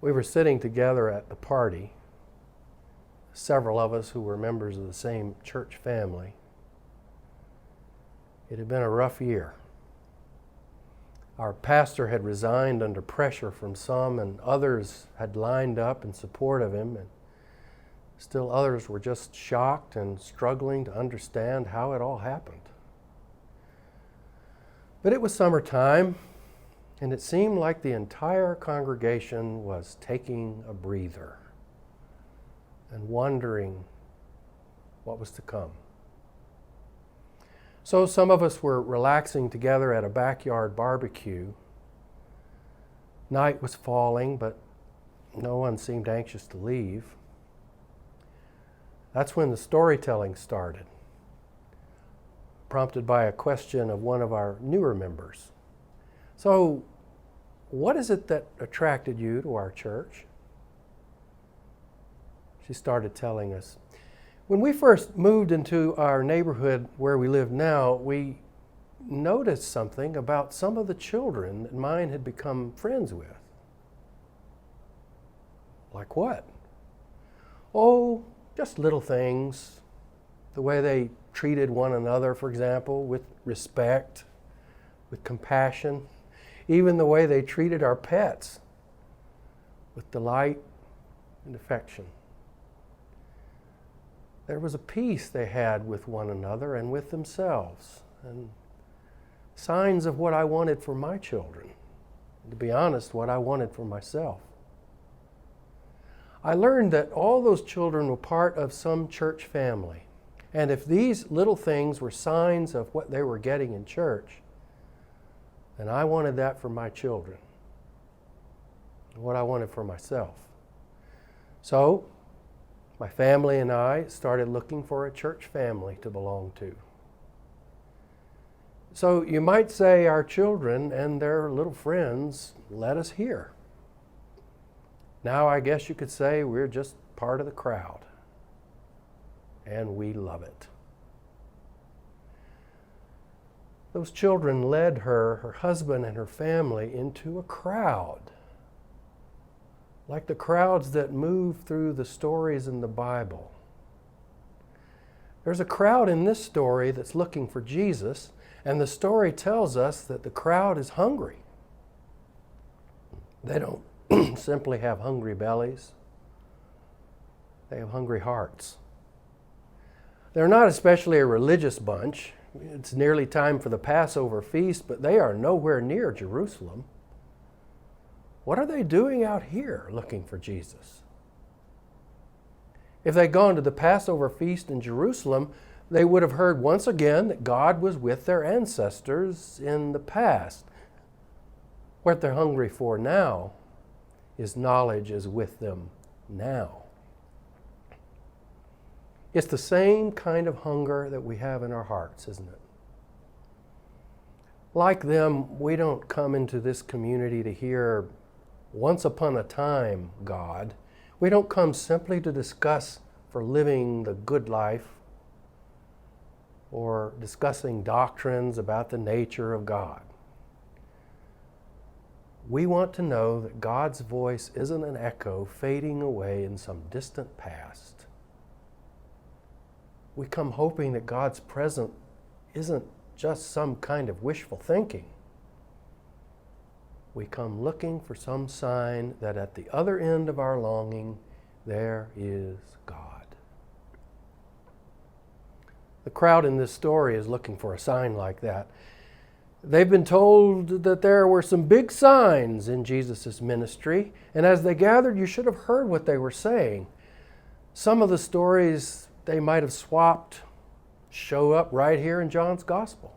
We were sitting together at the party, several of us who were members of the same church family. It had been a rough year. Our pastor had resigned under pressure from some, and others had lined up in support of him, and still others were just shocked and struggling to understand how it all happened. But it was summertime, and it seemed like the entire congregation was taking a breather and wondering what was to come. So some of us were relaxing together at a backyard barbecue. Night was falling, but no one seemed anxious to leave. That's when the storytelling started, prompted by a question of one of our newer members. So, what is it that attracted you to our church? She started telling us. When we first moved into our neighborhood where we live now, we noticed something about some of the children that mine had become friends with. Like what? Oh, just little things. The way they treated one another, for example, with respect, with compassion. Even the way they treated our pets with delight and affection. There was a peace they had with one another and with themselves, and signs of what I wanted for my children. And to be honest, what I wanted for myself. I learned that all those children were part of some church family, and if these little things were signs of what they were getting in church, and I wanted that for my children, what I wanted for myself. So, my family and I started looking for a church family to belong to. So you might say our children and their little friends led us here. Now I guess you could say we're just part of the crowd, and we love it. Those children led her husband, and her family into a crowd. Like the crowds that move through the stories in the Bible. There's a crowd in this story that's looking for Jesus, and the story tells us that the crowd is hungry. They don't simply have hungry bellies. They have hungry hearts. They're not especially a religious bunch. It's nearly time for the Passover feast, but they are nowhere near Jerusalem. What are they doing out here looking for Jesus? If they'd gone to the Passover feast in Jerusalem, they would have heard once again that God was with their ancestors in the past. What they're hungry for now is knowledge is with them now. It's the same kind of hunger that we have in our hearts, isn't it? Like them, we don't come into this community to hear, "Once upon a time, God." We don't come simply to discuss for living the good life or discussing doctrines about the nature of God. We want to know that God's voice isn't an echo fading away in some distant past. We come hoping that God's presence isn't just some kind of wishful thinking. We come looking for some sign that at the other end of our longing, there is God. The crowd in this story is looking for a sign like that. They've been told that there were some big signs in Jesus' ministry, and as they gathered, you should have heard what they were saying. Some of the stories they might have swapped show up right here in John's Gospel.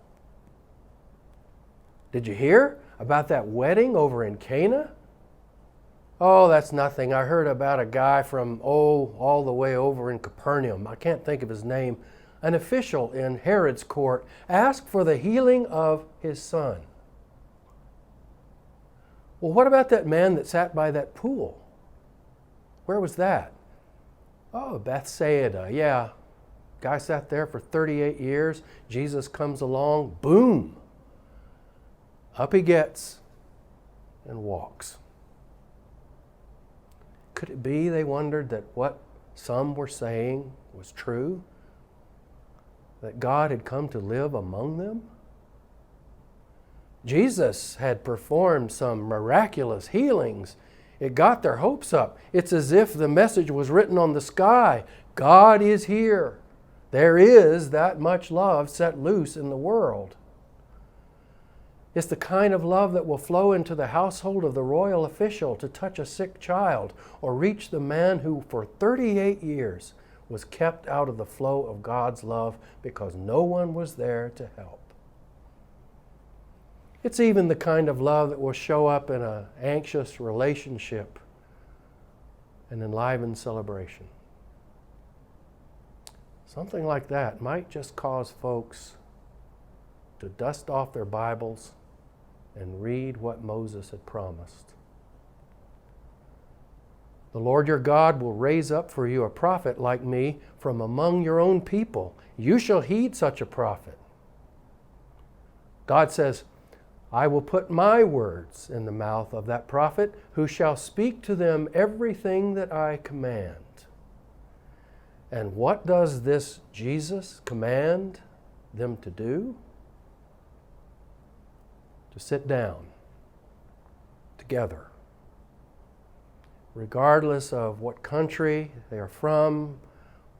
Did you hear about that wedding over in Cana? Oh, that's nothing. I heard about a guy from, all the way over in Capernaum. I can't think of his name. An official in Herod's court asked for the healing of his son. Well, what about that man that sat by that pool? Where was that? Oh, Bethsaida. Yeah. Guy sat there for 38 years. Jesus comes along. Boom. Up he gets and walks. Could it be, they wondered, that what some were saying was true? That God had come to live among them? Jesus had performed some miraculous healings. It got their hopes up. It's as if the message was written on the sky. God is here. There is that much love set loose in the world. It's the kind of love that will flow into the household of the royal official to touch a sick child or reach the man who for 38 years was kept out of the flow of God's love because no one was there to help. It's even the kind of love that will show up in an anxious relationship and enliven celebration. Something like that might just cause folks to dust off their Bibles and read what Moses had promised. The Lord your God will raise up for you a prophet like me from among your own people. You shall heed such a prophet. God says, I will put my words in the mouth of that prophet who shall speak to them everything that I command. And what does this Jesus command them to do? To sit down together, regardless of what country they are from,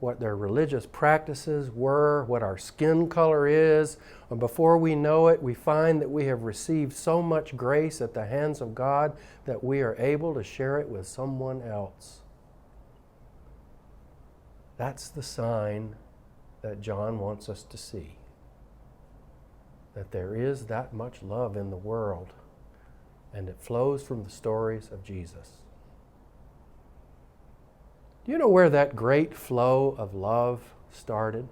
what their religious practices were, what our skin color is. And before we know it, we find that we have received so much grace at the hands of God that we are able to share it with someone else. That's the sign that John wants us to see. That there is that much love in the world, and it flows from the stories of Jesus. Do you know where that great flow of love started?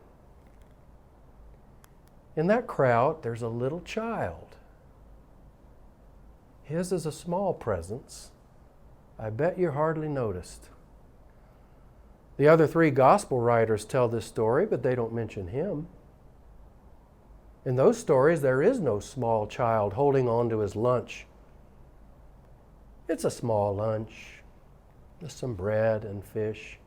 In that crowd, there's a little child. His is a small presence. I bet you hardly noticed. The other three gospel writers tell this story, but they don't mention him. In those stories, there is no small child holding on to his lunch. It's a small lunch. Just some bread and fish.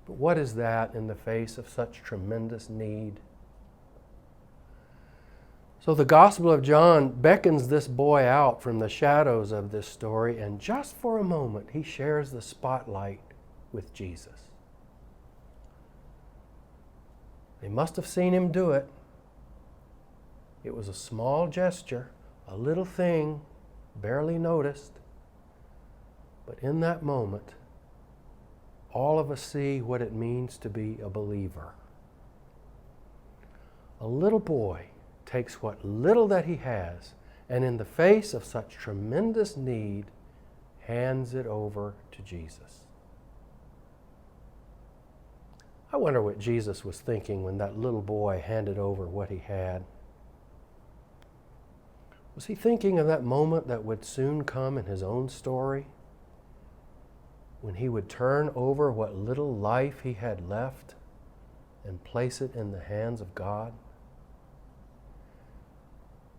But what is that in the face of such tremendous need? So the Gospel of John beckons this boy out from the shadows of this story, and just for a moment he shares the spotlight with Jesus. They must have seen him do it. It was a small gesture, a little thing, barely noticed. But in that moment, all of us see what it means to be a believer. A little boy takes what little that he has, and in the face of such tremendous need, hands it over to Jesus. I wonder what Jesus was thinking when that little boy handed over what he had. Was he thinking of that moment that would soon come in his own story? When he would turn over what little life he had left and place it in the hands of God?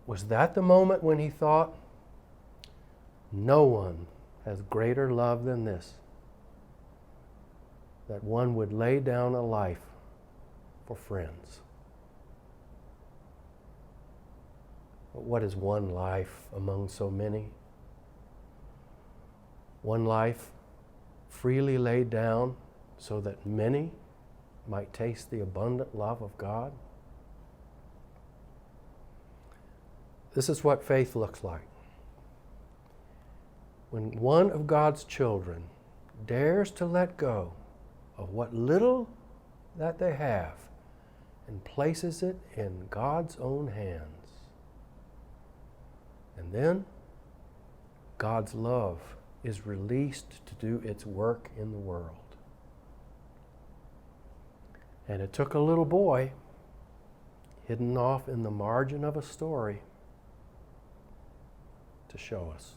Was that the moment when he thought, no one has greater love than this, that one would lay down a life for friends? But what is one life among so many? One life freely laid down so that many might taste the abundant love of God? This is what faith looks like. When one of God's children dares to let go of what little that they have and places it in God's own hands. And then God's love is released to do its work in the world. And it took a little boy hidden off in the margin of a story to show us.